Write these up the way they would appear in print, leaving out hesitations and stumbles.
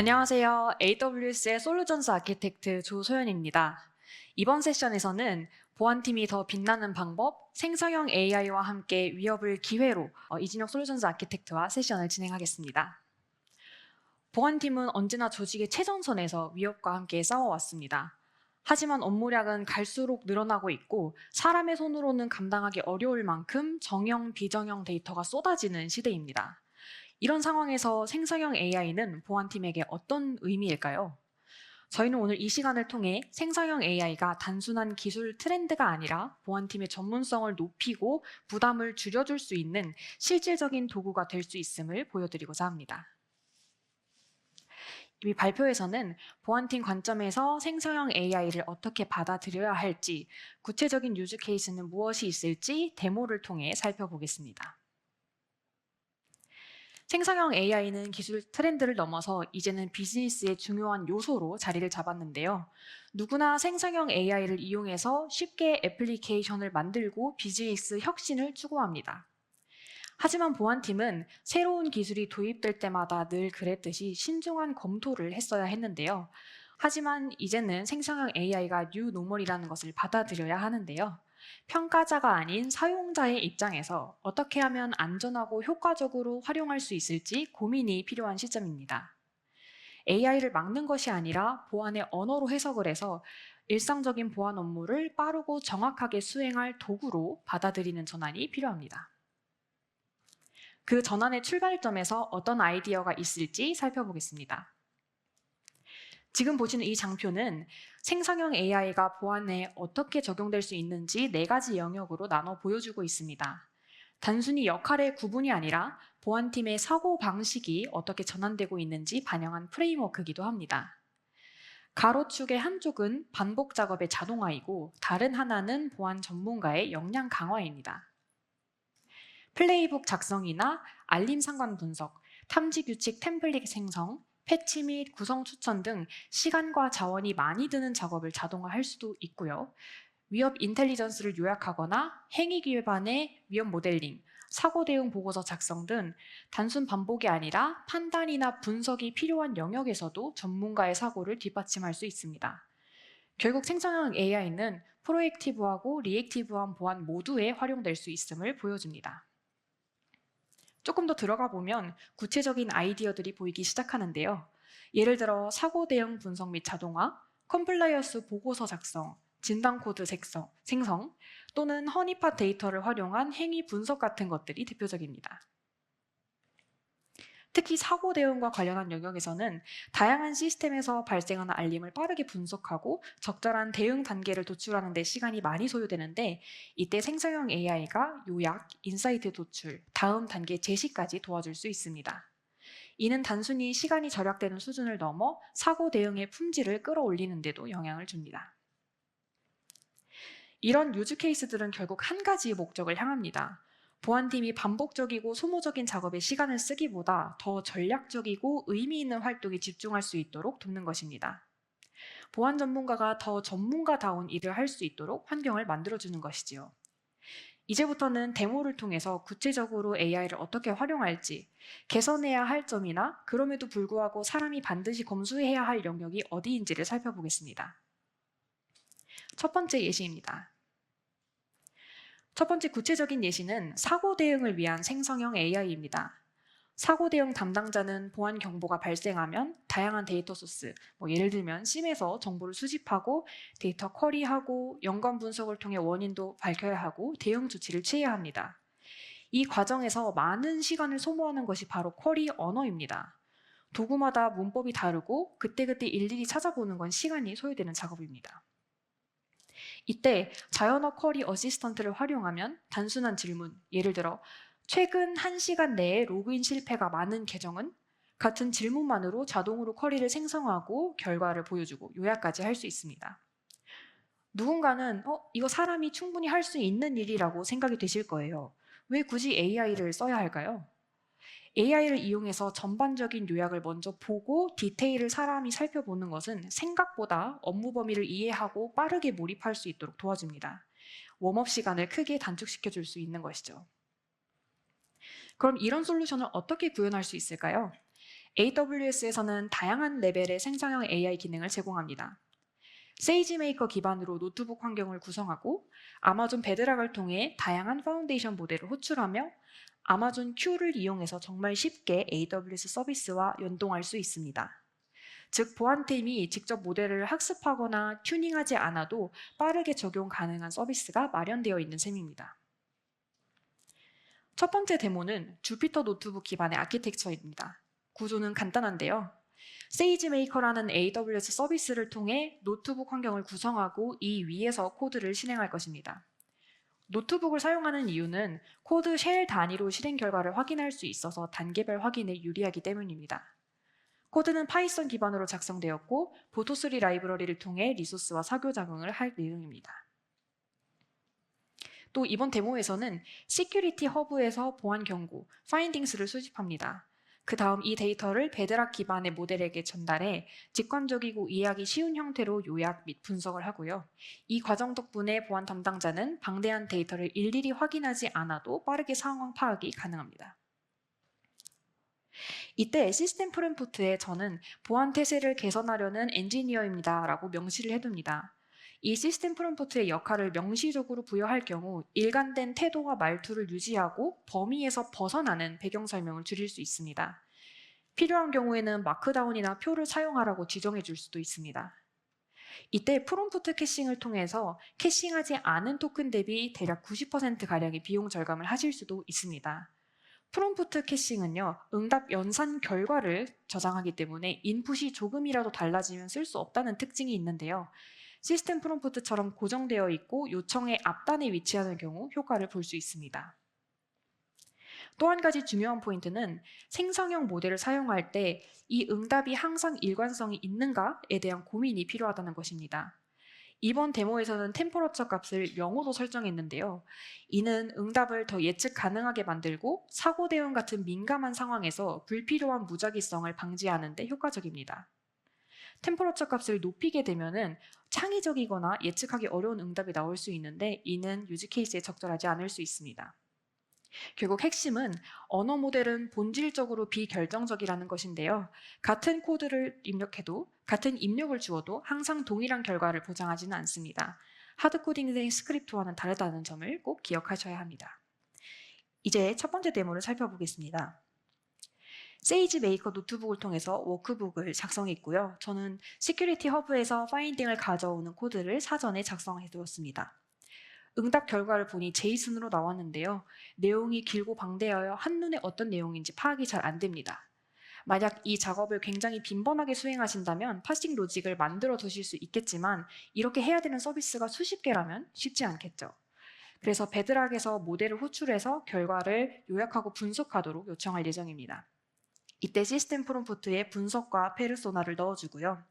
안녕하세요. AWS의 솔루션스 아키텍트 조소연입니다. 이번 세션에서는 보안팀이 더 빛나는 방법, 생성형 AI와 함께 위협을 기회로 이진혁 솔루션스 아키텍트와 세션을 진행하겠습니다. 보안팀은 언제나 조직의 최전선에서 위협과 함께 싸워왔습니다. 하지만 업무량은 갈수록 늘어나고 있고 사람의 손으로는 감당하기 어려울 만큼 정형, 비정형 데이터가 쏟아지는 시대입니다. 이런 상황에서 생성형 AI는 보안팀에게 어떤 의미일까요? 저희는 오늘 이 시간을 통해 생성형 AI가 단순한 기술 트렌드가 아니라 보안팀의 전문성을 높이고 부담을 줄여줄 수 있는 실질적인 도구가 될 수 있음을 보여드리고자 합니다. 이미 발표에서는 보안팀 관점에서 생성형 AI를 어떻게 받아들여야 할지, 구체적인 유즈 케이스는 무엇이 있을지 데모를 통해 살펴보겠습니다. 생성형 AI는 기술 트렌드를 넘어서 이제는 비즈니스의 중요한 요소로 자리를 잡았는데요. 누구나 생성형 AI를 이용해서 쉽게 애플리케이션을 만들고 비즈니스 혁신을 추구합니다. 하지만 보안팀은 새로운 기술이 도입될 때마다 늘 그랬듯이 신중한 검토를 했어야 했는데요. 하지만 이제는 생성형 AI가 뉴 노멀이라는 것을 받아들여야 하는데요. 평가자가 아닌 사용자의 입장에서 어떻게 하면 안전하고 효과적으로 활용할 수 있을지 고민이 필요한 시점입니다. AI를 막는 것이 아니라 보안의 언어로 해석을 해서 일상적인 보안 업무를 빠르고 정확하게 수행할 도구로 받아들이는 전환이 필요합니다. 그 전환의 출발점에서 어떤 아이디어가 있을지 살펴보겠습니다. 지금 보시는 이 장표는 생성형 AI가 보안에 어떻게 적용될 수 있는지 4가지 영역으로 나눠 보여주고 있습니다. 단순히 역할의 구분이 아니라 보안팀의 사고 방식이 어떻게 전환되고 있는지 반영한 프레임워크이기도 합니다. 가로축의 한쪽은 반복 작업의 자동화이고 다른 하나는 보안 전문가의 역량 강화입니다. 플레이북 작성이나 알림 상관 분석, 탐지 규칙 템플릿 생성, 패치 및 구성 추천 등 시간과 자원이 많이 드는 작업을 자동화할 수도 있고요. 위협 인텔리전스를 요약하거나 행위 기반의 위협 모델링, 사고 대응 보고서 작성 등 단순 반복이 아니라 판단이나 분석이 필요한 영역에서도 전문가의 사고를 뒷받침할 수 있습니다. 결국 생성형 AI는 프로액티브하고 리액티브한 보안 모두에 활용될 수 있음을 보여줍니다. 조금 더 들어가 보면 구체적인 아이디어들이 보이기 시작하는데요. 예를 들어 사고 대응 분석 및 자동화, 컴플라이언스 보고서 작성, 진단 코드 생성 또는 허니팟 데이터를 활용한 행위 분석 같은 것들이 대표적입니다. 특히 사고 대응과 관련한 영역에서는 다양한 시스템에서 발생하는 알림을 빠르게 분석하고 적절한 대응 단계를 도출하는 데 시간이 많이 소요되는데 이때 생성형 AI가 요약, 인사이트 도출, 다음 단계 제시까지 도와줄 수 있습니다. 이는 단순히 시간이 절약되는 수준을 넘어 사고 대응의 품질을 끌어올리는 데도 영향을 줍니다. 이런 유즈 케이스들은 결국 한 가지의 목적을 향합니다. 보안팀이 반복적이고 소모적인 작업에 시간을 쓰기보다 더 전략적이고 의미 있는 활동에 집중할 수 있도록 돕는 것입니다. 보안 전문가가 더 전문가다운 일을 할 수 있도록 환경을 만들어주는 것이지요. 이제부터는 데모를 통해서 구체적으로 AI를 어떻게 활용할지, 개선해야 할 점이나 그럼에도 불구하고 사람이 반드시 검수해야 할 영역이 어디인지를 살펴보겠습니다. 첫 번째 예시입니다. 첫 번째 구체적인 예시는 사고 대응을 위한 생성형 AI입니다. 사고 대응 담당자는 보안 경보가 발생하면 다양한 데이터 소스, 예를 들면 심에서 정보를 수집하고 데이터 쿼리하고 연관 분석을 통해 원인도 밝혀야 하고 대응 조치를 취해야 합니다. 이 과정에서 많은 시간을 소모하는 것이 바로 쿼리 언어입니다. 도구마다 문법이 다르고 그때그때 일일이 찾아보는 건 시간이 소요되는 작업입니다. 이때 자연어 쿼리 어시스턴트를 활용하면 단순한 질문, 예를 들어 최근 1시간 내에 로그인 실패가 많은 계정은 같은 질문만으로 자동으로 쿼리를 생성하고 결과를 보여주고 요약까지 할 수 있습니다. 누군가는 이거 사람이 충분히 할 수 있는 일이라고 생각이 되실 거예요. 왜 굳이 AI를 써야 할까요? AI를 이용해서 전반적인 요약을 먼저 보고 디테일을 사람이 살펴보는 것은 생각보다 업무 범위를 이해하고 빠르게 몰입할 수 있도록 도와줍니다. 웜업 시간을 크게 단축시켜 줄 수 있는 것이죠. 그럼 이런 솔루션을 어떻게 구현할 수 있을까요? AWS에서는 다양한 레벨의 생성형 AI 기능을 제공합니다. 세이지메이커 기반으로 노트북 환경을 구성하고 아마존 베드락을 통해 다양한 파운데이션 모델을 호출하며 아마존 Q를 이용해서 정말 쉽게 AWS 서비스와 연동할 수 있습니다. 즉, 보안팀이 직접 모델을 학습하거나 튜닝하지 않아도 빠르게 적용 가능한 서비스가 마련되어 있는 셈입니다. 첫 번째 데모는 주피터 노트북 기반의 아키텍처입니다. 구조는 간단한데요. 세이지메이커라는 AWS 서비스를 통해 노트북 환경을 구성하고 이 위에서 코드를 실행할 것입니다. 노트북을 사용하는 이유는 코드 쉘 단위로 실행 결과를 확인할 수 있어서 단계별 확인에 유리하기 때문입니다. 코드는 파이썬 기반으로 작성되었고 보토3 라이브러리를 통해 리소스와 상호작용을 할 내용입니다. 또 이번 데모에서는 시큐리티 허브에서 보안 경고, 파인딩스를 수집합니다. 그 다음 이 데이터를 베드락 기반의 모델에게 전달해 직관적이고 이해하기 쉬운 형태로 요약 및 분석을 하고요. 이 과정 덕분에 보안 담당자는 방대한 데이터를 일일이 확인하지 않아도 빠르게 상황 파악이 가능합니다. 이때 시스템 프롬프트에 저는 보안 태세를 개선하려는 엔지니어입니다 라고 명시를 해둡니다. 이 시스템 프롬프트의 역할을 명시적으로 부여할 경우 일관된 태도와 말투를 유지하고 범위에서 벗어나는 배경 설명을 줄일 수 있습니다. 필요한 경우에는 마크다운이나 표를 사용하라고 지정해 줄 수도 있습니다. 이때 프롬프트 캐싱을 통해서 캐싱하지 않은 토큰 대비 대략 90%가량의 비용 절감을 하실 수도 있습니다. 프롬프트 캐싱은요, 응답 연산 결과를 저장하기 때문에 인풋이 조금이라도 달라지면 쓸 수 없다는 특징이 있는데요. 시스템 프롬프트처럼 고정되어 있고 요청의 앞단에 위치하는 경우 효과를 볼 수 있습니다. 또 한 가지 중요한 포인트는 생성형 모델을 사용할 때 이 응답이 항상 일관성이 있는가에 대한 고민이 필요하다는 것입니다. 이번 데모에서는 템퍼러처 값을 0으로 설정했는데요. 이는 응답을 더 예측 가능하게 만들고 사고 대응 같은 민감한 상황에서 불필요한 무작위성을 방지하는 데 효과적입니다. 템퍼러처 값을 높이게 되면은 창의적이거나 예측하기 어려운 응답이 나올 수 있는데 이는 유즈 케이스에 적절하지 않을 수 있습니다. 결국 핵심은 언어 모델은 본질적으로 비결정적이라는 것인데요. 같은 코드를 입력해도 같은 입력을 주어도 항상 동일한 결과를 보장하지는 않습니다. 하드코딩된 스크립트와는 다르다는 점을 꼭 기억하셔야 합니다. 이제 첫 번째 데모를 살펴보겠습니다. 세이지 메이커 노트북을 통해서 워크북을 작성했고요. 저는 시큐리티 허브에서 파인딩을 가져오는 코드를 사전에 작성해 두었습니다. 응답 결과를 보니 제이슨으로 나왔는데요. 내용이 길고 방대하여 한눈에 어떤 내용인지 파악이 잘 안 됩니다. 만약 이 작업을 굉장히 빈번하게 수행하신다면 파싱 로직을 만들어 두실 수 있겠지만 이렇게 해야 되는 서비스가 수십 개라면 쉽지 않겠죠. 그래서 베드락에서 모델을 호출해서 결과를 요약하고 분석하도록 요청할 예정입니다. 이때 시스템 프롬프트에 분석과 페르소나를 넣어주고요.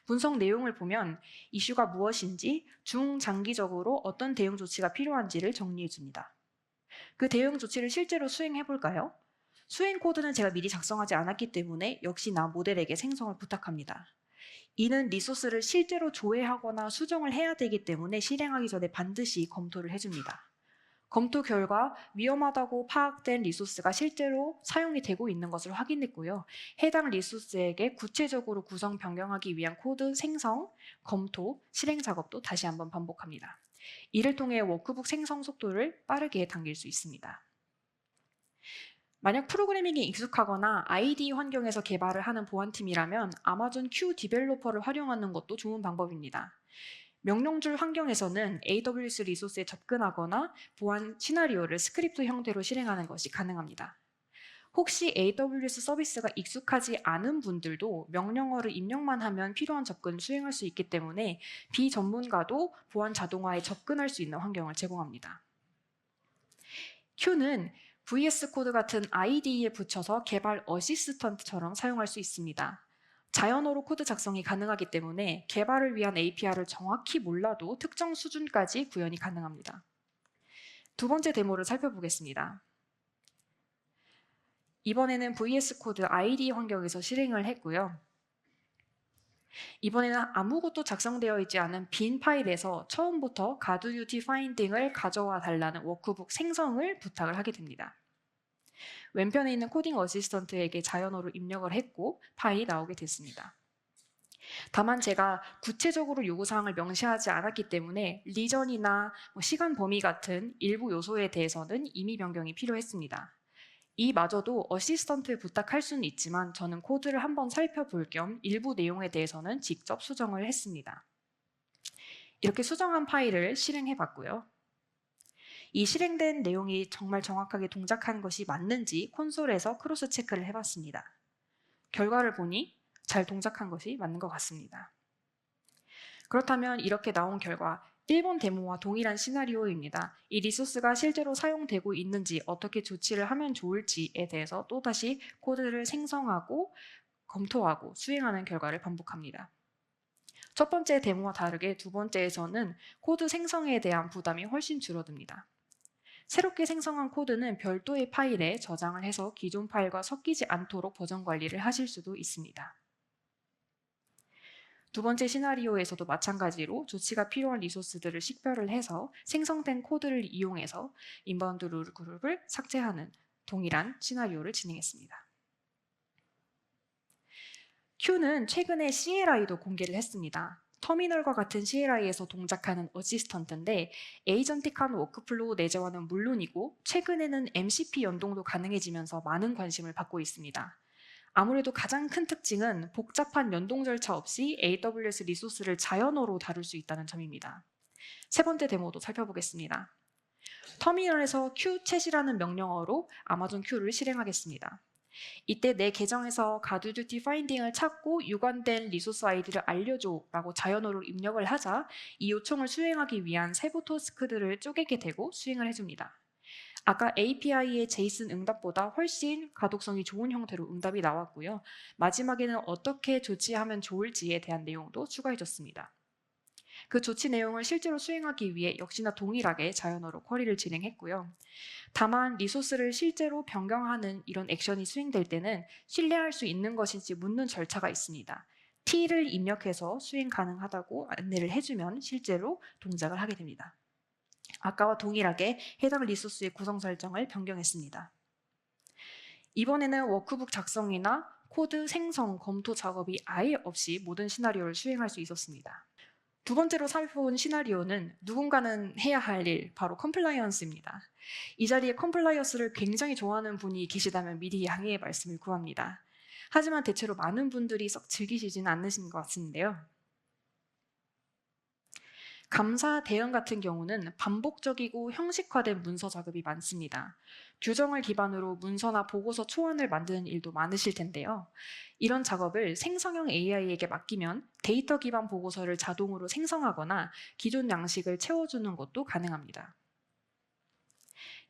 분석 내용을 보면 이슈가 무엇인지 중장기적으로 어떤 대응 조치가 필요한지를 정리해 줍니다. 그 대응 조치를 실제로 수행해 볼까요? 수행 코드는 제가 미리 작성하지 않았기 때문에 역시나 모델에게 생성을 부탁합니다. 이는 리소스를 실제로 조회하거나 수정을 해야 되기 때문에 실행하기 전에 반드시 검토를 해줍니다. 검토 결과 위험하다고 파악된 리소스가 실제로 사용이 되고 있는 것을 확인했고요. 해당 리소스에게 구체적으로 구성 변경하기 위한 코드 생성, 검토, 실행 작업도 다시 한번 반복합니다. 이를 통해 워크북 생성 속도를 빠르게 당길 수 있습니다. 만약 프로그래밍에 익숙하거나 IDE 환경에서 개발을 하는 보안팀이라면 아마존 Q 디벨로퍼를 활용하는 것도 좋은 방법입니다. 명령줄 환경에서는 AWS 리소스에 접근하거나 보안 시나리오를 스크립트 형태로 실행하는 것이 가능합니다. 혹시 AWS 서비스가 익숙하지 않은 분들도 명령어를 입력만 하면 필요한 접근을 수행할 수 있기 때문에 비전문가도 보안 자동화에 접근할 수 있는 환경을 제공합니다. Q는 VS 코드 같은 IDE에 붙여서 개발 어시스턴트처럼 사용할 수 있습니다. 자연어로 코드 작성이 가능하기 때문에 개발을 위한 API를 정확히 몰라도 특정 수준까지 구현이 가능합니다. 두 번째 데모를 살펴보겠습니다. 이번에는 VS 코드 IDE 환경에서 실행을 했고요. 이번에는 아무것도 작성되어 있지 않은 빈 파일에서 처음부터 가두유티 파인딩을 가져와 달라는 워크북 생성을 부탁을 하게 됩니다. 왼편에 있는 코딩 어시스턴트에게 자연어로 입력을 했고 파일이 나오게 됐습니다. 다만 제가 구체적으로 요구사항을 명시하지 않았기 때문에 리전이나 시간 범위 같은 일부 요소에 대해서는 임의 변경이 필요했습니다. 이마저도 어시스턴트에 부탁할 수는 있지만 저는 코드를 한번 살펴볼 겸 일부 내용에 대해서는 직접 수정을 했습니다. 이렇게 수정한 파일을 실행해 봤고요. 이 실행된 내용이 정말 정확하게 동작한 것이 맞는지 콘솔에서 크로스 체크를 해봤습니다. 결과를 보니 잘 동작한 것이 맞는 것 같습니다. 그렇다면 이렇게 나온 결과 1번 데모와 동일한 시나리오입니다. 이 리소스가 실제로 사용되고 있는지 어떻게 조치를 하면 좋을지에 대해서 또다시 코드를 생성하고 검토하고 수행하는 결과를 반복합니다. 첫 번째 데모와 다르게 두 번째에서는 코드 생성에 대한 부담이 훨씬 줄어듭니다. 새롭게 생성한 코드는 별도의 파일에 저장을 해서 기존 파일과 섞이지 않도록 버전 관리를 하실 수도 있습니다. 두 번째 시나리오에서도 마찬가지로 조치가 필요한 리소스들을 식별을 해서 생성된 코드를 이용해서 인바운드 룰 그룹을 삭제하는 동일한 시나리오를 진행했습니다. Q는 최근에 CLI도 공개를 했습니다. 터미널과 같은 CLI에서 동작하는 어시스턴트인데 에이전틱한 워크플로우 내재화는 물론이고 최근에는 MCP 연동도 가능해지면서 많은 관심을 받고 있습니다. 아무래도 가장 큰 특징은 복잡한 연동 절차 없이 AWS 리소스를 자연어로 다룰 수 있다는 점입니다. 세 번째 데모도 살펴보겠습니다. 터미널에서 qchat이라는 명령어로 아마존 Q를 실행하겠습니다. 이때 내 계정에서 가두듀티 파인딩을 찾고 유관된 리소스 아이디를 알려줘 라고 자연어로 입력을 하자 이 요청을 수행하기 위한 세부 타스크들을 쪼개게 되고 수행을 해줍니다. 아까 API의 제이슨 응답보다 훨씬 가독성이 좋은 형태로 응답이 나왔고요. 마지막에는 어떻게 조치하면 좋을지에 대한 내용도 추가해줬습니다. 그 조치 내용을 실제로 수행하기 위해 역시나 동일하게 자연어로 쿼리를 진행했고요. 다만 리소스를 실제로 변경하는 이런 액션이 수행될 때는 신뢰할 수 있는 것인지 묻는 절차가 있습니다. T를 입력해서 수행 가능하다고 안내를 해주면 실제로 동작을 하게 됩니다. 아까와 동일하게 해당 리소스의 구성 설정을 변경했습니다. 이번에는 워크북 작성이나 코드 생성, 검토 작업이 아예 없이 모든 시나리오를 수행할 수 있었습니다. 두 번째로 살펴본 시나리오는 누군가는 해야 할 일, 바로 컴플라이언스입니다. 이 자리에 컴플라이언스를 굉장히 좋아하는 분이 계시다면 미리 양해의 말씀을 구합니다. 하지만 대체로 많은 분들이 썩 즐기시지는 않으신 것 같은데요. 감사 대응 같은 경우는 반복적이고 형식화된 문서 작업이 많습니다. 규정을 기반으로 문서나 보고서 초안을 만드는 일도 많으실 텐데요. 이런 작업을 생성형 AI에게 맡기면 데이터 기반 보고서를 자동으로 생성하거나 기존 양식을 채워주는 것도 가능합니다.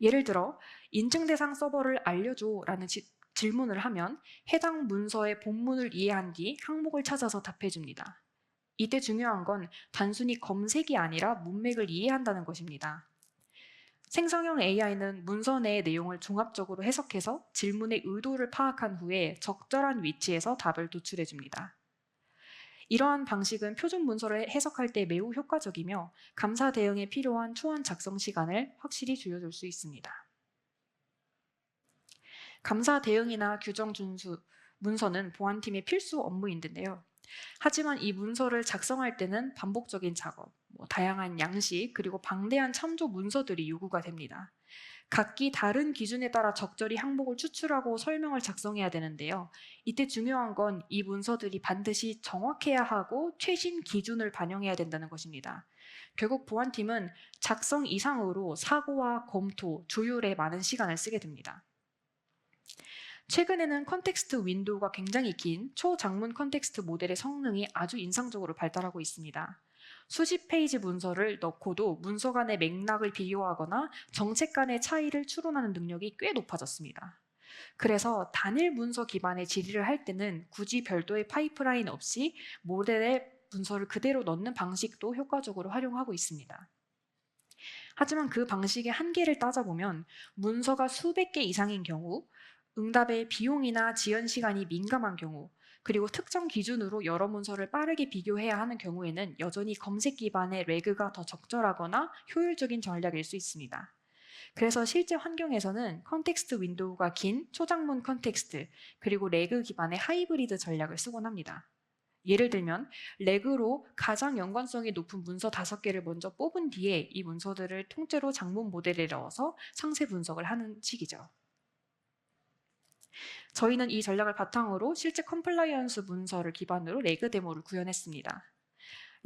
예를 들어 인증 대상 서버를 알려줘 라는 질문을 하면 해당 문서의 본문을 이해한 뒤 항목을 찾아서 답해줍니다. 이때 중요한 건 단순히 검색이 아니라 문맥을 이해한다는 것입니다. 생성형 AI는 문서 내의 내용을 종합적으로 해석해서 질문의 의도를 파악한 후에 적절한 위치에서 답을 도출해 줍니다. 이러한 방식은 표준 문서를 해석할 때 매우 효과적이며 감사 대응에 필요한 초안 작성 시간을 확실히 줄여줄 수 있습니다. 감사 대응이나 규정 준수, 문서는 보안팀의 필수 업무인데요. 하지만 이 문서를 작성할 때는 반복적인 작업, 다양한 양식, 그리고 방대한 참조 문서들이 요구가 됩니다. 각기 다른 기준에 따라 적절히 항목을 추출하고 설명을 작성해야 되는데요. 이때 중요한 건 이 문서들이 반드시 정확해야 하고 최신 기준을 반영해야 된다는 것입니다. 결국 보안팀은 작성 이상으로 사고와 검토, 조율에 많은 시간을 쓰게 됩니다. 최근에는 컨텍스트 윈도우가 굉장히 긴 초장문 컨텍스트 모델의 성능이 아주 인상적으로 발달하고 있습니다. 수십 페이지 문서를 넣고도 문서 간의 맥락을 비교하거나 정책 간의 차이를 추론하는 능력이 꽤 높아졌습니다. 그래서 단일 문서 기반의 질의를 할 때는 굳이 별도의 파이프라인 없이 모델에 문서를 그대로 넣는 방식도 효과적으로 활용하고 있습니다. 하지만 그 방식의 한계를 따져보면 문서가 수백 개 이상인 경우, 응답의 비용이나 지연 시간이 민감한 경우, 그리고 특정 기준으로 여러 문서를 빠르게 비교해야 하는 경우에는 여전히 검색 기반의 레그가 더 적절하거나 효율적인 전략일 수 있습니다. 그래서 실제 환경에서는 컨텍스트 윈도우가 긴 초장문 컨텍스트, 그리고 레그 기반의 하이브리드 전략을 쓰곤 합니다. 예를 들면 레그로 가장 연관성이 높은 문서 5개를 먼저 뽑은 뒤에 이 문서들을 통째로 장문 모델에 넣어서 상세 분석을 하는 식이죠. 저희는 이 전략을 바탕으로 실제 컴플라이언스 문서를 기반으로 레그 데모를 구현했습니다.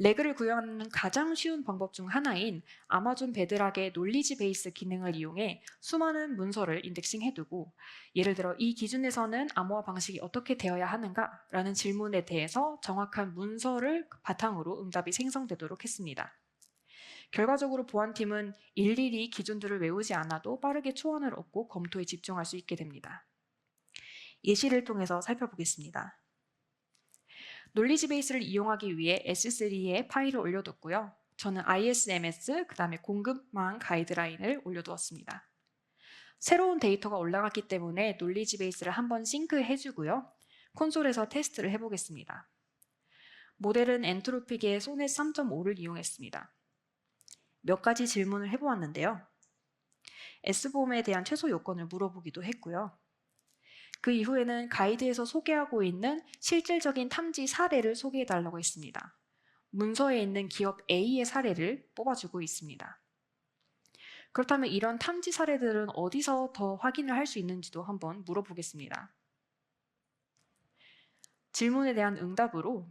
레그를 구현하는 가장 쉬운 방법 중 하나인 아마존 베드락의 놀리지 베이스 기능을 이용해 수많은 문서를 인덱싱해두고, 예를 들어 이 기준에서는 암호화 방식이 어떻게 되어야 하는가? 라는 질문에 대해서 정확한 문서를 바탕으로 응답이 생성되도록 했습니다. 결과적으로 보안팀은 일일이 기준들을 외우지 않아도 빠르게 초안을 얻고 검토에 집중할 수 있게 됩니다. 예시를 통해서 살펴보겠습니다. 놀리지 베이스를 이용하기 위해 S3에 파일을 올려뒀고요. 저는 ISMS, 그 다음에 공급망 가이드라인을 올려두었습니다. 새로운 데이터가 올라갔기 때문에 놀리지 베이스를 한번 싱크해주고요. 콘솔에서 테스트를 해보겠습니다. 모델은 엔트로픽의 소넷 3.5를 이용했습니다. 몇 가지 질문을 해보았는데요. S보험에 대한 최소 요건을 물어보기도 했고요. 그 이후에는 가이드에서 소개하고 있는 실질적인 탐지 사례를 소개해달라고 했습니다. 문서에 있는 기업 A의 사례를 뽑아주고 있습니다. 그렇다면 이런 탐지 사례들은 어디서 더 확인을 할 수 있는지도 한번 물어보겠습니다. 질문에 대한 응답으로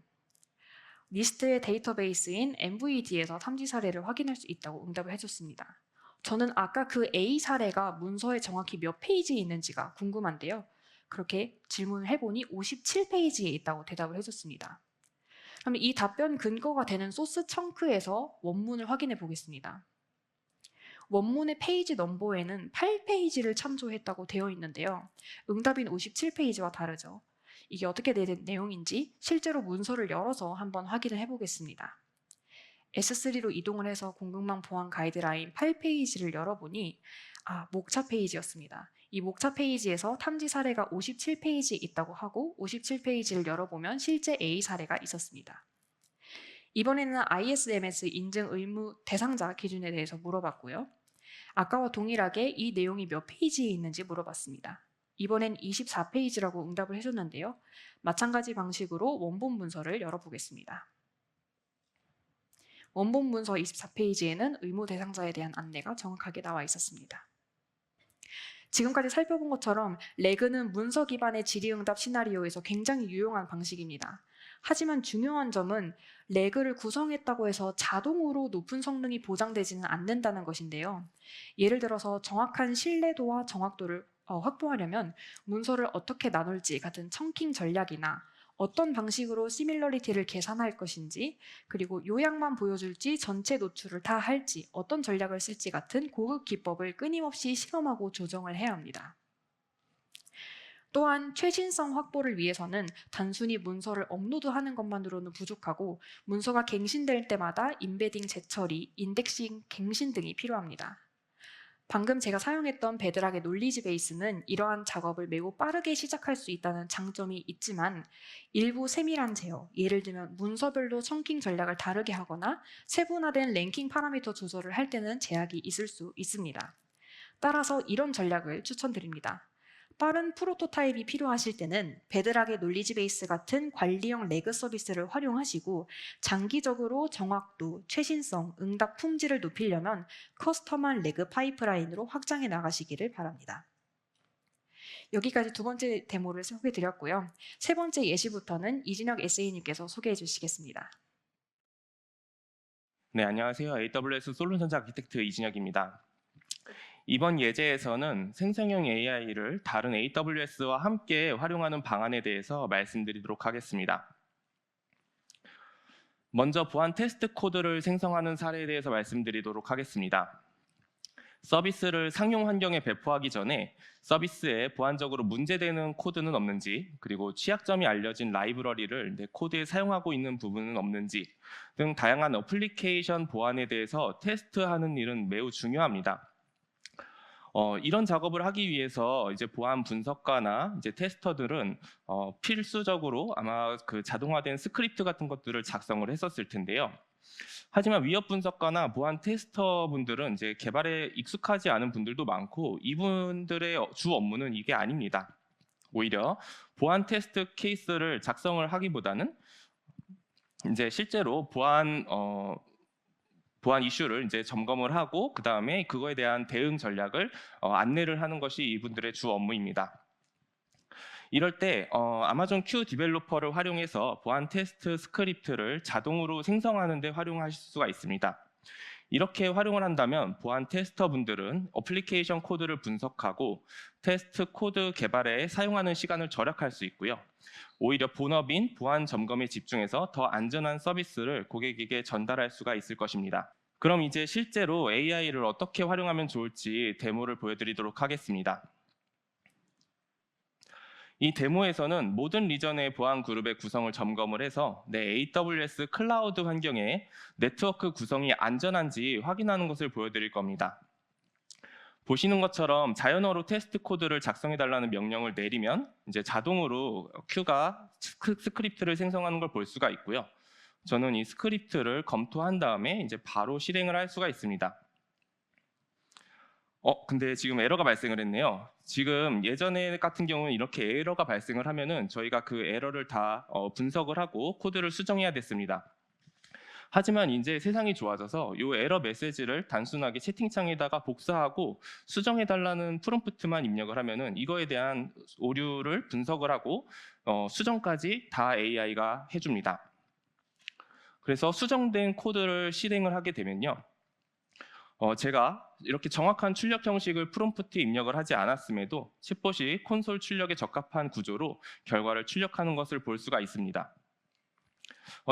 니스트의 데이터베이스인 MVD에서 탐지 사례를 확인할 수 있다고 응답을 해줬습니다. 저는 아까 그 A 사례가 문서에 정확히 몇 페이지에 있는지가 궁금한데요. 그렇게 질문을 해보니 57페이지에 있다고 대답을 해줬습니다. 그럼 이 답변 근거가 되는 소스 청크에서 원문을 확인해 보겠습니다. 원문의 페이지 넘버에는 8페이지를 참조했다고 되어 있는데요. 응답인 57페이지와 다르죠. 이게 어떻게 된 내용인지 실제로 문서를 열어서 한번 확인을 해보겠습니다. S3로 이동을 해서 공급망 보안 가이드라인 8페이지를 열어보니 목차 페이지였습니다. 이 목차 페이지에서 탐지 사례가 57페이지에 있다고 하고 57페이지를 열어보면 실제 A 사례가 있었습니다. 이번에는 ISMS 인증 의무 대상자 기준에 대해서 물어봤고요. 아까와 동일하게 이 내용이 몇 페이지에 있는지 물어봤습니다. 이번엔 24페이지라고 응답을 해줬는데요. 마찬가지 방식으로 원본 문서를 열어보겠습니다. 원본 문서 24페이지에는 의무 대상자에 대한 안내가 정확하게 나와 있었습니다. 지금까지 살펴본 것처럼 레그는 문서 기반의 질의응답 시나리오에서 굉장히 유용한 방식입니다. 하지만 중요한 점은 레그를 구성했다고 해서 자동으로 높은 성능이 보장되지는 않는다는 것인데요. 예를 들어서 정확한 신뢰도와 정확도를 확보하려면 문서를 어떻게 나눌지 같은 청킹 전략이나 어떤 방식으로 시밀러리티를 계산할 것인지, 그리고 요약만 보여줄지 전체 노출을 다 할지 어떤 전략을 쓸지 같은 고급 기법을 끊임없이 실험하고 조정을 해야 합니다. 또한 최신성 확보를 위해서는 단순히 문서를 업로드하는 것만으로는 부족하고 문서가 갱신될 때마다 인베딩 재처리, 인덱싱 갱신 등이 필요합니다. 방금 제가 사용했던 베드락의 놀리지 베이스는 이러한 작업을 매우 빠르게 시작할 수 있다는 장점이 있지만 일부 세밀한 제어, 예를 들면 문서별로 청킹 전략을 다르게 하거나 세분화된 랭킹 파라미터 조절을 할 때는 제약이 있을 수 있습니다. 따라서 이런 전략을 추천드립니다. 빠른 프로토타입이 필요하실 때는 베드락의 놀리지 베이스 같은 관리형 레그 서비스를 활용하시고, 장기적으로 정확도, 최신성, 응답 품질을 높이려면 커스텀한 레그 파이프라인으로 확장해 나가시기를 바랍니다. 여기까지 두 번째 데모를 소개해드렸고요. 세 번째 예시부터는 이진혁 SA님께서 소개해 주시겠습니다. 네, 안녕하세요. AWS 솔루션즈 아키텍트 이진혁입니다. 이번 예제에서는 생성형 AI를 다른 AWS와 함께 활용하는 방안에 대해서 말씀드리도록 하겠습니다. 먼저 보안 테스트 코드를 생성하는 사례에 대해서 말씀드리도록 하겠습니다. 서비스를 상용 환경에 배포하기 전에 서비스에 보안적으로 문제되는 코드는 없는지, 그리고 취약점이 알려진 라이브러리를 내 코드에 사용하고 있는 부분은 없는지 등 다양한 어플리케이션 보안에 대해서 테스트하는 일은 매우 중요합니다. 이런 작업을 하기 위해서 이제 보안 분석가나 이제 테스터들은 필수적으로 아마 그 자동화된 스크립트 같은 것들을 작성을 했었을 텐데요. 하지만 위협 분석가나 보안 테스터 분들은 이제 개발에 익숙하지 않은 분들도 많고 이분들의 주 업무는 이게 아닙니다. 오히려 보안 테스트 케이스를 작성을 하기보다는 이제 실제로 보안 이슈를 이제 점검을 하고 그 다음에 그거에 대한 대응 전략을 안내를 하는 것이 이분들의 주 업무입니다. 이럴 때 아마존 Q 디벨로퍼를 활용해서 보안 테스트 스크립트를 자동으로 생성하는 데 활용하실 수가 있습니다. 이렇게 활용을 한다면 보안 테스터 분들은 어플리케이션 코드를 분석하고 테스트 코드 개발에 사용하는 시간을 절약할 수 있고요. 오히려 본업인 보안 점검에 집중해서 더 안전한 서비스를 고객에게 전달할 수가 있을 것입니다. 그럼 이제 실제로 AI를 어떻게 활용하면 좋을지 데모를 보여드리도록 하겠습니다. 이 데모에서는 모든 리전의 보안 그룹의 구성을 점검을 해서 내 AWS 클라우드 환경에 네트워크 구성이 안전한지 확인하는 것을 보여드릴 겁니다. 보시는 것처럼 자연어로 테스트 코드를 작성해달라는 명령을 내리면 이제 자동으로 Q가 스크립트를 생성하는 걸 볼 수가 있고요. 저는 이 스크립트를 검토한 다음에 이제 바로 실행을 할 수가 있습니다. 근데 지금 에러가 발생을 했네요. 지금 예전에 같은 경우는 이렇게 에러가 발생을 하면은 저희가 그 에러를 다 분석을 하고 코드를 수정해야 됐습니다. 하지만 이제 세상이 좋아져서 이 에러 메시지를 단순하게 채팅창에다가 복사하고 수정해달라는 프롬프트만 입력을 하면은 이거에 대한 오류를 분석을 하고 수정까지 다 AI가 해줍니다. 그래서 수정된 코드를 실행을 하게 되면요. 제가 이렇게 정확한 출력 형식을 프롬프트에 입력을 하지 않았음에도 챗봇이 콘솔 출력에 적합한 구조로 결과를 출력하는 것을 볼 수가 있습니다.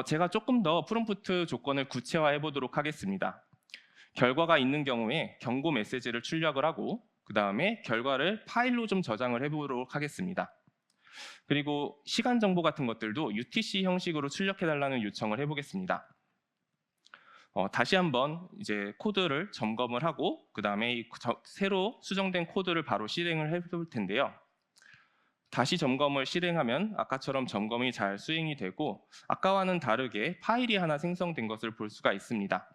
제가 조금 더 프롬프트 조건을 구체화해 보도록 하겠습니다. 결과가 있는 경우에 경고 메시지를 출력을 하고 그 다음에 결과를 파일로 좀 저장을 해보도록 하겠습니다. 그리고 시간 정보 같은 것들도 UTC 형식으로 출력해 달라는 요청을 해보겠습니다. 다시 한번 이제 코드를 점검을 하고 그 다음에 새로 수정된 코드를 바로 실행을 해볼 텐데요. 다시 점검을 실행하면 아까처럼 점검이 잘 수행이 되고 아까와는 다르게 파일이 하나 생성된 것을 볼 수가 있습니다.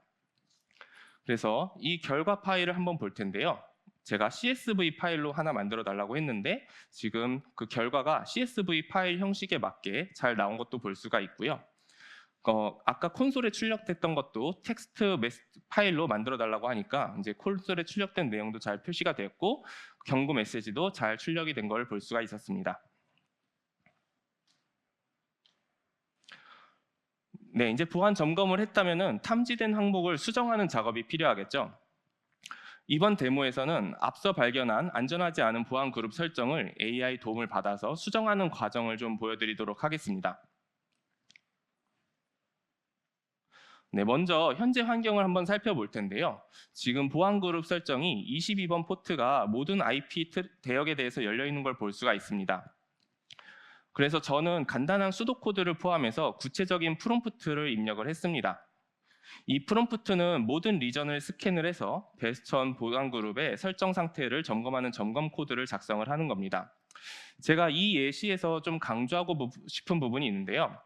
그래서 이 결과 파일을 한번 볼 텐데요. 제가 CSV 파일로 하나 만들어 달라고 했는데 지금 그 결과가 CSV 파일 형식에 맞게 잘 나온 것도 볼 수가 있고요. 아까 콘솔에 출력됐던 것도 텍스트 파일로 만들어 달라고 하니까 이제 콘솔에 출력된 내용도 잘 표시가 됐고 경고 메시지도 잘 출력이 된 걸 볼 수가 있었습니다. 네, 이제 보안 점검을 했다면은 탐지된 항목을 수정하는 작업이 필요하겠죠. 이번 데모에서는 앞서 발견한 안전하지 않은 보안 그룹 설정을 AI 도움을 받아서 수정하는 과정을 좀 보여드리도록 하겠습니다. 네, 먼저 현재 환경을 한번 살펴볼 텐데요. 지금 보안 그룹 설정이 22번 포트가 모든 IP 대역에 대해서 열려 있는 걸 볼 수가 있습니다. 그래서 저는 간단한 수도 코드를 포함해서 구체적인 프롬프트를 입력을 했습니다. 이 프롬프트는 모든 리전을 스캔을 해서 베스천 보안 그룹의 설정 상태를 점검하는 점검 코드를 작성을 하는 겁니다. 제가 이 예시에서 좀 강조하고 싶은 부분이 있는데요.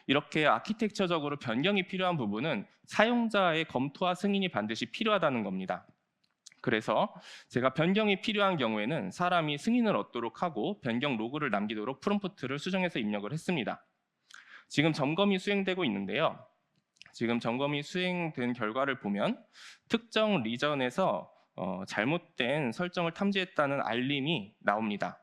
이렇게 아키텍처적으로 변경이 필요한 부분은 사용자의 검토와 승인이 반드시 필요하다는 겁니다. 그래서 제가 변경이 필요한 경우에는 사람이 승인을 얻도록 하고 변경 로그를 남기도록 프롬프트를 수정해서 입력을 했습니다. 지금 점검이 수행되고 있는데요. 지금 점검이 수행된 결과를 보면 특정 리전에서 잘못된 설정을 탐지했다는 알림이 나옵니다.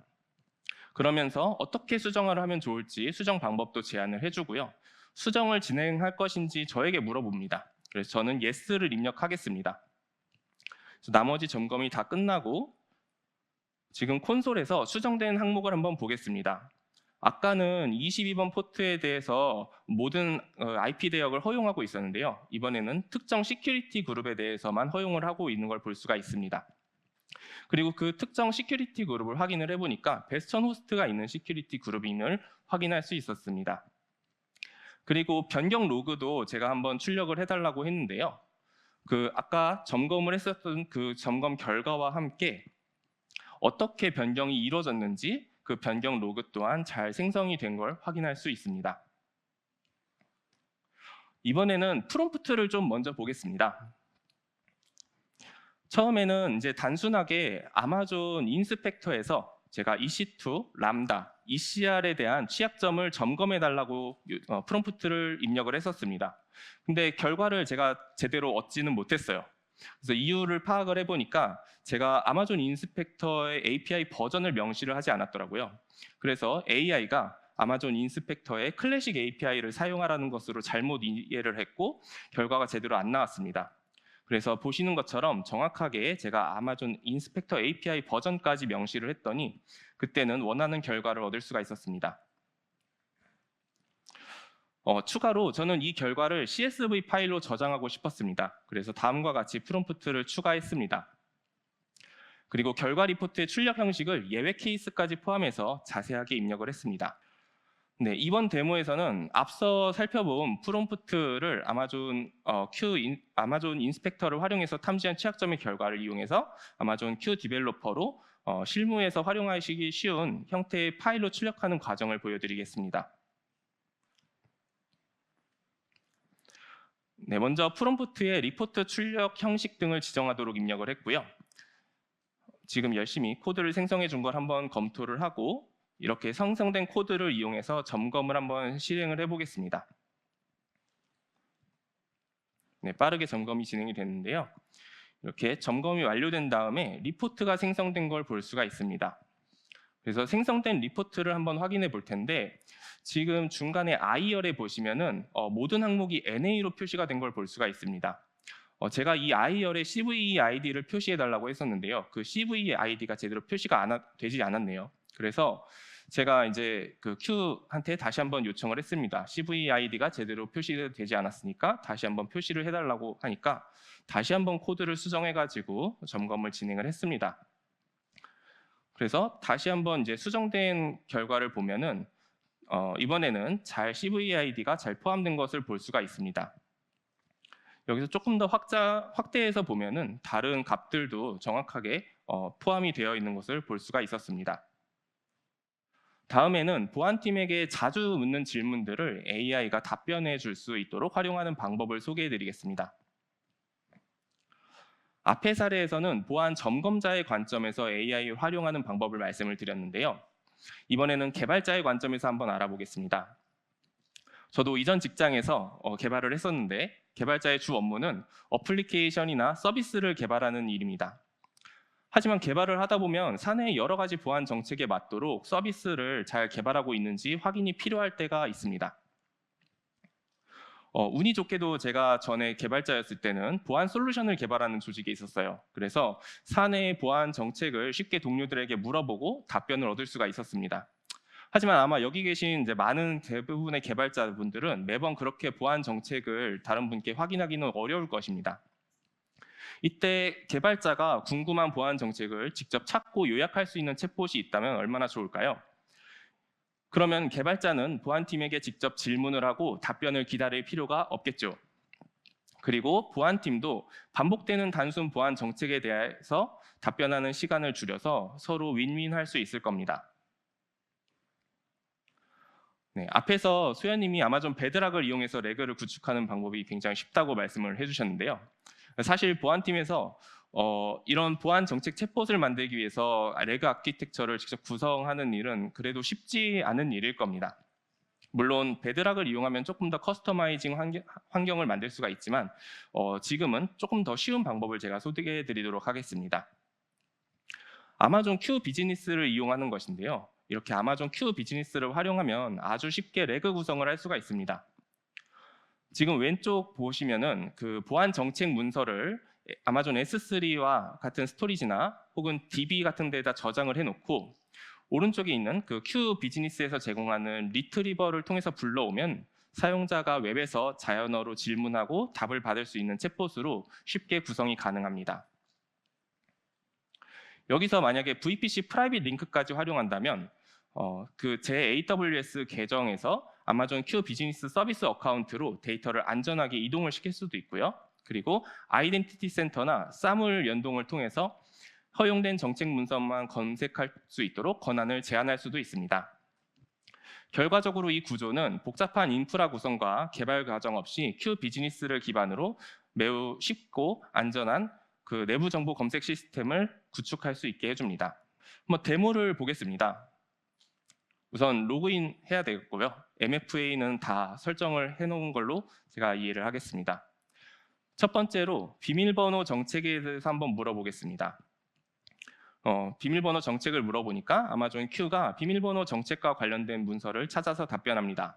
그러면서 어떻게 수정을 하면 좋을지 수정 방법도 제안을 해주고요. 수정을 진행할 것인지 저에게 물어봅니다. 그래서 저는 yes를 입력하겠습니다. 나머지 점검이 다 끝나고 지금 콘솔에서 수정된 항목을 한번 보겠습니다. 아까는 22번 포트에 대해서 모든 IP 대역을 허용하고 있었는데요. 이번에는 특정 시큐리티 그룹에 대해서만 허용을 하고 있는 걸 볼 수가 있습니다. 그리고 그 특정 시큐리티 그룹을 확인을 해보니까 베스천 호스트가 있는 시큐리티 그룹임을 확인할 수 있었습니다. 그리고 변경 로그도 제가 한번 출력을 해달라고 했는데요. 아까 점검을 했었던 그 점검 결과와 함께 어떻게 변경이 이루어졌는지 그 변경 로그 또한 잘 생성이 된 걸 확인할 수 있습니다. 이번에는 프롬프트를 좀 먼저 보겠습니다. 처음에는 이제 단순하게 아마존 인스펙터에서 제가 EC2, 람다, ECR에 대한 취약점을 점검해 달라고 프롬프트를 입력을 했었습니다. 근데 결과를 제가 제대로 얻지는 못했어요. 그래서 이유를 파악을 해보니까 제가 아마존 인스펙터의 API 버전을 명시를 하지 않았더라고요. 그래서 AI가 아마존 인스펙터의 클래식 API를 사용하라는 것으로 잘못 이해를 했고 결과가 제대로 안 나왔습니다. 그래서 보시는 것처럼 정확하게 제가 아마존 인스펙터 API 버전까지 명시를 했더니 그때는 원하는 결과를 얻을 수가 있었습니다. 추가로 저는 이 결과를 CSV 파일로 저장하고 싶었습니다. 그래서 다음과 같이 프롬프트를 추가했습니다. 그리고 결과 리포트의 출력 형식을 예외 케이스까지 포함해서 자세하게 입력을 했습니다. 네, 이번 데모에서는 앞서 살펴본 프롬프트를 아마존 인스펙터를 활용해서 탐지한 취약점의 결과를 이용해서 아마존 Q 디벨로퍼로 실무에서 활용하시기 쉬운 형태의 파일로 출력하는 과정을 보여드리겠습니다. 네, 먼저 프롬프트에 리포트 출력 형식 등을 지정하도록 입력을 했고요. 지금 열심히 코드를 생성해 준 걸 한번 검토를 하고 이렇게 생성된 코드를 이용해서 점검을 한번 실행을 해보겠습니다. 네, 빠르게 점검이 진행이 됐는데요. 이렇게 점검이 완료된 다음에 리포트가 생성된 걸 볼 수가 있습니다. 그래서 생성된 리포트를 한번 확인해 볼 텐데 지금 중간에 IR에 보시면은 모든 항목이 NA로 표시가 된 걸 볼 수가 있습니다. 제가 이 IR에 CVE ID를 표시해 달라고 했었는데요. 그 CVE ID가 제대로 표시가 되지 않았네요. 그래서 제가 이제 그 Q한테 다시 한번 요청을 했습니다. CVE ID가 제대로 표시되지 않았으니까 다시 한번 표시를 해달라고 하니까 다시 한번 코드를 수정해가지고 점검을 진행을 했습니다. 그래서 다시 한번 이제 수정된 결과를 보면은 이번에는 CVE ID가 잘 포함된 것을 볼 수가 있습니다. 여기서 조금 더 확대해서 보면은 다른 값들도 정확하게 포함이 되어 있는 것을 볼 수가 있었습니다. 다음에는 보안팀에게 자주 묻는 질문들을 AI가 답변해 줄 수 있도록 활용하는 방법을 소개해 드리겠습니다. 앞의 사례에서는 보안 점검자의 관점에서 AI를 활용하는 방법을 말씀을 드렸는데요. 이번에는 개발자의 관점에서 한번 알아보겠습니다. 저도 이전 직장에서 개발을 했었는데 개발자의 주 업무는 어플리케이션이나 서비스를 개발하는 일입니다. 하지만 개발을 하다 보면 사내의 여러 가지 보안 정책에 맞도록 서비스를 잘 개발하고 있는지 확인이 필요할 때가 있습니다. 운이 좋게도 제가 전에 개발자였을 때는 보안 솔루션을 개발하는 조직에 있었어요. 그래서 사내의 보안 정책을 쉽게 동료들에게 물어보고 답변을 얻을 수가 있었습니다. 하지만 아마 여기 계신 이제 많은 대부분의 개발자분들은 매번 그렇게 보안 정책을 다른 분께 확인하기는 어려울 것입니다. 이때 개발자가 궁금한 보안 정책을 직접 찾고 요약할 수 있는 챗봇이 있다면 얼마나 좋을까요? 그러면 개발자는 보안팀에게 직접 질문을 하고 답변을 기다릴 필요가 없겠죠. 그리고 보안팀도 반복되는 단순 보안 정책에 대해서 답변하는 시간을 줄여서 서로 윈윈할 수 있을 겁니다. 네, 앞에서 소연님이 아마존 베드락을 이용해서 레그를 구축하는 방법이 굉장히 쉽다고 말씀을 해주셨는데요. 사실 보안팀에서 이런 보안 정책 챗봇을 만들기 위해서 레그 아키텍처를 직접 구성하는 일은 그래도 쉽지 않은 일일 겁니다. 물론 베드락을 이용하면 조금 더 커스터마이징 환경을 만들 수가 있지만 지금은 조금 더 쉬운 방법을 제가 소개해 드리도록 하겠습니다. 아마존 Q 비즈니스를 이용하는 것인데요. 이렇게 아마존 Q 비즈니스를 활용하면 아주 쉽게 레그 구성을 할 수가 있습니다. 지금 왼쪽 보시면은 그 보안 정책 문서를 아마존 S3와 같은 스토리지나 혹은 DB 같은 데다 저장을 해놓고 오른쪽에 있는 그 Q 비즈니스에서 제공하는 리트리버를 통해서 불러오면 사용자가 웹에서 자연어로 질문하고 답을 받을 수 있는 챗봇으로 쉽게 구성이 가능합니다. 여기서 만약에 VPC 프라이빗 링크까지 활용한다면 제 AWS 계정에서 아마존 Q 비즈니스 서비스 어카운트로 데이터를 안전하게 이동을 시킬 수도 있고요. 그리고 아이덴티티 센터나 사물 연동을 통해서 허용된 정책 문서만 검색할 수 있도록 권한을 제한할 수도 있습니다. 결과적으로 이 구조는 복잡한 인프라 구성과 개발 과정 없이 큐 비즈니스를 기반으로 매우 쉽고 안전한 그 내부 정보 검색 시스템을 구축할 수 있게 해줍니다. 한번 데모를 보겠습니다. 우선 로그인 해야 되겠고요. MFA는 다 설정을 해놓은 걸로 제가 이해를 하겠습니다. 첫 번째로 비밀번호 정책에 대해서 한번 물어보겠습니다. 비밀번호 정책을 물어보니까 아마존 Q가 비밀번호 정책과 관련된 문서를 찾아서 답변합니다.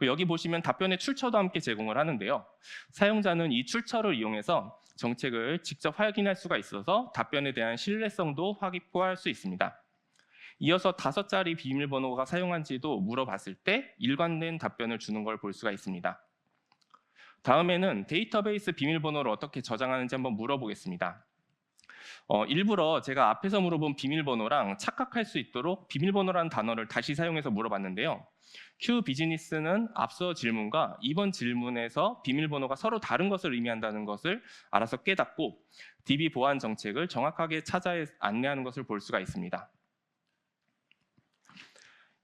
여기 보시면 답변의 출처도 함께 제공을 하는데요. 사용자는 이 출처를 이용해서 정책을 직접 확인할 수가 있어서 답변에 대한 신뢰성도 확보할 수 있습니다. 이어서 5자리 비밀번호가 사용한지도 물어봤을 때 일관된 답변을 주는 걸 볼 수가 있습니다. 다음에는 데이터베이스 비밀번호를 어떻게 저장하는지 한번 물어보겠습니다. 일부러 제가 앞에서 물어본 비밀번호랑 착각할 수 있도록 비밀번호라는 단어를 다시 사용해서 물어봤는데요. Q 비즈니스는 앞서 질문과 이번 질문에서 비밀번호가 서로 다른 것을 의미한다는 것을 알아서 깨닫고 DB 보안 정책을 정확하게 찾아 안내하는 것을 볼 수가 있습니다.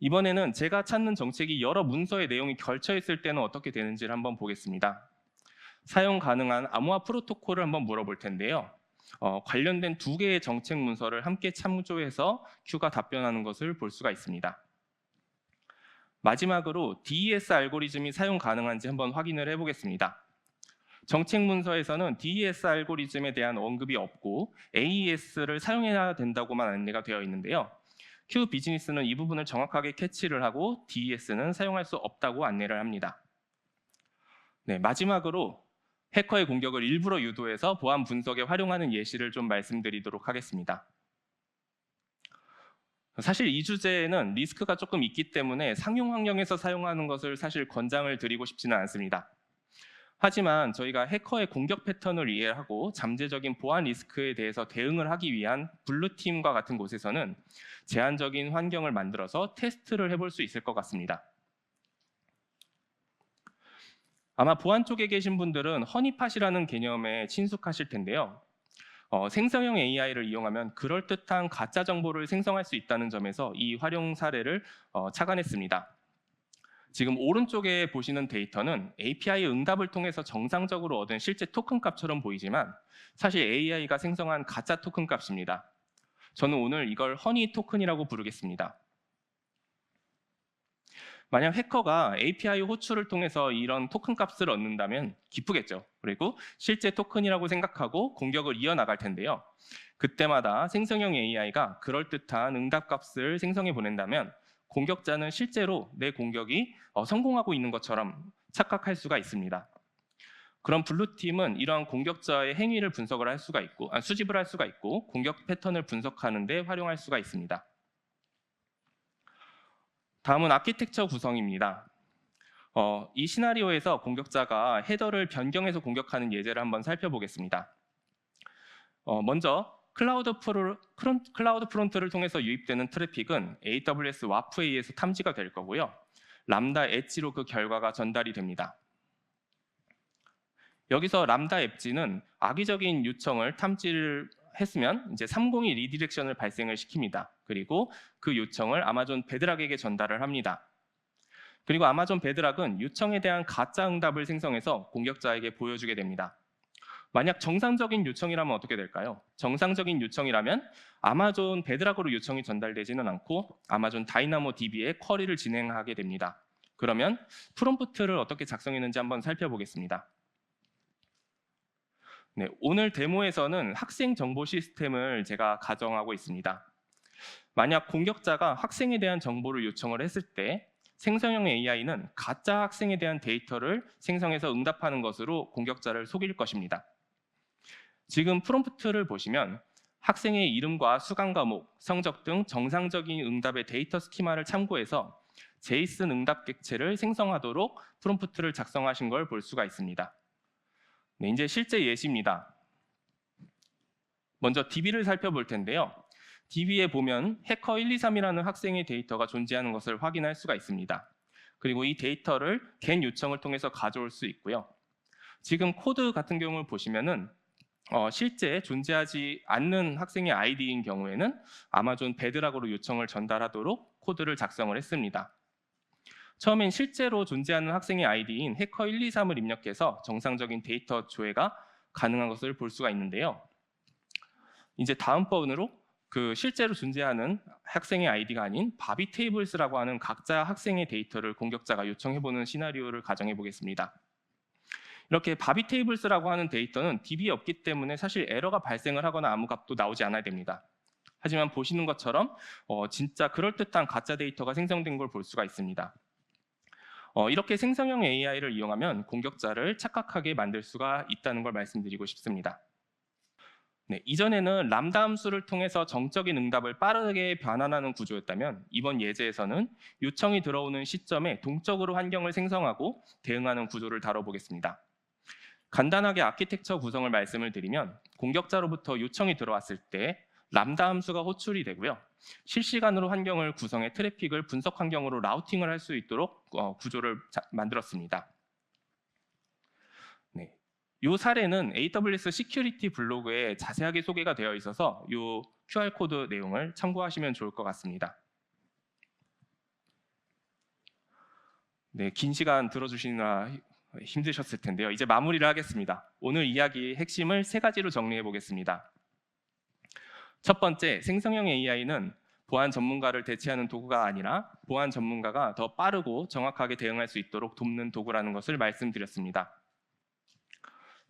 이번에는 제가 찾는 정책이 여러 문서의 내용이 걸쳐 있을 때는 어떻게 되는지를 한번 보겠습니다. 사용 가능한 암호화 프로토콜을 한번 물어볼 텐데요. 관련된 2개의 정책 문서를 함께 참조해서 Q가 답변하는 것을 볼 수가 있습니다. 마지막으로 DES 알고리즘이 사용 가능한지 한번 확인을 해보겠습니다. 정책 문서에서는 DES 알고리즘에 대한 언급이 없고 AES를 사용해야 된다고만 안내가 되어 있는데요. Q 비즈니스는 이 부분을 정확하게 캐치를 하고 DES는 사용할 수 없다고 안내를 합니다. 네, 마지막으로 해커의 공격을 일부러 유도해서 보안 분석에 활용하는 예시를 좀 말씀드리도록 하겠습니다. 사실 이 주제에는 리스크가 조금 있기 때문에 상용 환경에서 사용하는 것을 사실 권장을 드리고 싶지는 않습니다. 하지만 저희가 해커의 공격 패턴을 이해하고 잠재적인 보안 리스크에 대해서 대응을 하기 위한 블루팀과 같은 곳에서는 제한적인 환경을 만들어서 테스트를 해볼 수 있을 것 같습니다. 아마 보안 쪽에 계신 분들은 허니팟이라는 개념에 친숙하실 텐데요. 생성형 AI를 이용하면 그럴듯한 가짜 정보를 생성할 수 있다는 점에서 이 활용 사례를 착안했습니다. 지금 오른쪽에 보시는 데이터는 API 응답을 통해서 정상적으로 얻은 실제 토큰 값처럼 보이지만 사실 AI가 생성한 가짜 토큰 값입니다. 저는 오늘 이걸 허니 토큰이라고 부르겠습니다. 만약 해커가 API 호출을 통해서 이런 토큰 값을 얻는다면 기쁘겠죠. 그리고 실제 토큰이라고 생각하고 공격을 이어나갈 텐데요. 그때마다 생성형 AI가 그럴듯한 응답 값을 생성해 보낸다면 공격자는 실제로 내 공격이 성공하고 있는 것처럼 착각할 수가 있습니다. 그럼 블루팀은 이러한 공격자의 행위를 분석을 할 수가 있고 수집을 할 수가 있고 공격 패턴을 분석하는 데 활용할 수가 있습니다. 다음은 아키텍처 구성입니다. 이 시나리오에서 공격자가 헤더를 변경해서 공격하는 예제를 한번 살펴보겠습니다. 먼저 클라우드 프론트를 통해서 유입되는 트래픽은 AWS 와프A에서 탐지가 될 거고요. 람다 엣지로 그 결과가 전달이 됩니다. 여기서 람다 엣지는 악의적인 요청을 탐지를 했으면 이제 302 리디렉션을 발생을 시킵니다. 그리고 그 요청을 아마존 베드락에게 전달을 합니다. 그리고 아마존 베드락은 요청에 대한 가짜 응답을 생성해서 공격자에게 보여주게 됩니다. 만약 정상적인 요청이라면 어떻게 될까요? 정상적인 요청이라면 아마존 베드락으로 요청이 전달되지는 않고 아마존 다이나모 DB에 쿼리를 진행하게 됩니다. 그러면 프롬프트를 어떻게 작성했는지 한번 살펴보겠습니다. 네, 오늘 데모에서는 학생 정보 시스템을 제가 가정하고 있습니다. 만약 공격자가 학생에 대한 정보를 요청을 했을 때 생성형 AI는 가짜 학생에 대한 데이터를 생성해서 응답하는 것으로 공격자를 속일 것입니다. 지금 프롬프트를 보시면 학생의 이름과 수강 과목, 성적 등 정상적인 응답의 데이터 스키마를 참고해서 제이슨 응답 객체를 생성하도록 프롬프트를 작성하신 걸 볼 수가 있습니다. 네, 이제 실제 예시입니다. 먼저 DB를 살펴볼 텐데요. DB에 보면 해커 123이라는 학생의 데이터가 존재하는 것을 확인할 수가 있습니다. 그리고 이 데이터를 get 요청을 통해서 가져올 수 있고요. 지금 코드 같은 경우를 보시면은 실제 존재하지 않는 학생의 아이디인 경우에는 아마존 베드락으로 요청을 전달하도록 코드를 작성을 했습니다. 처음엔 실제로 존재하는 학생의 아이디인 해커123을 입력해서 정상적인 데이터 조회가 가능한 것을 볼 수가 있는데요. 이제 다음번으로 그 실제로 존재하는 학생의 아이디가 아닌 바비 테이블스라고 하는 각자 학생의 데이터를 공격자가 요청해보는 시나리오를 가정해 보겠습니다. 이렇게 바비 테이블스라고 하는 데이터는 DB에 없기 때문에 사실 에러가 발생을 하거나 아무 값도 나오지 않아야 됩니다. 하지만 보시는 것처럼 진짜 그럴듯한 가짜 데이터가 생성된 걸 볼 수가 있습니다. 이렇게 생성형 AI를 이용하면 공격자를 착각하게 만들 수가 있다는 걸 말씀드리고 싶습니다. 네, 이전에는 람다 함수를 통해서 정적인 응답을 빠르게 변환하는 구조였다면 이번 예제에서는 요청이 들어오는 시점에 동적으로 환경을 생성하고 대응하는 구조를 다뤄보겠습니다. 간단하게 아키텍처 구성을 말씀을 드리면 공격자로부터 요청이 들어왔을 때 람다 함수가 호출이 되고요. 실시간으로 환경을 구성해 트래픽을 분석 환경으로 라우팅을 할 수 있도록 구조를 만들었습니다. 네. 이 사례는 AWS 시큐리티 블로그에 자세하게 소개가 되어 있어서 이 QR코드 내용을 참고하시면 좋을 것 같습니다. 네, 긴 시간 들어주시느라 힘드셨을 텐데요. 이제 마무리를 하겠습니다. 오늘 이야기의 핵심을 3가지로 정리해 보겠습니다. 첫 번째, 생성형 AI는 보안 전문가를 대체하는 도구가 아니라 보안 전문가가 더 빠르고 정확하게 대응할 수 있도록 돕는 도구라는 것을 말씀드렸습니다.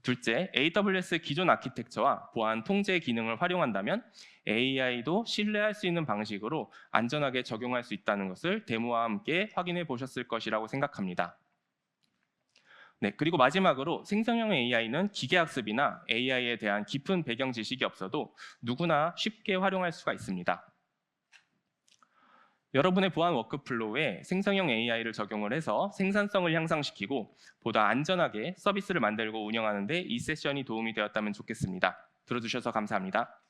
둘째, AWS 기존 아키텍처와 보안 통제 기능을 활용한다면 AI도 신뢰할 수 있는 방식으로 안전하게 적용할 수 있다는 것을 데모와 함께 확인해 보셨을 것이라고 생각합니다. 네, 그리고 마지막으로 생성형 AI는 기계학습이나 AI에 대한 깊은 배경 지식이 없어도 누구나 쉽게 활용할 수가 있습니다. 여러분의 보안 워크플로우에 생성형 AI를 적용을 해서 생산성을 향상시키고 보다 안전하게 서비스를 만들고 운영하는 데 이 세션이 도움이 되었다면 좋겠습니다. 들어주셔서 감사합니다.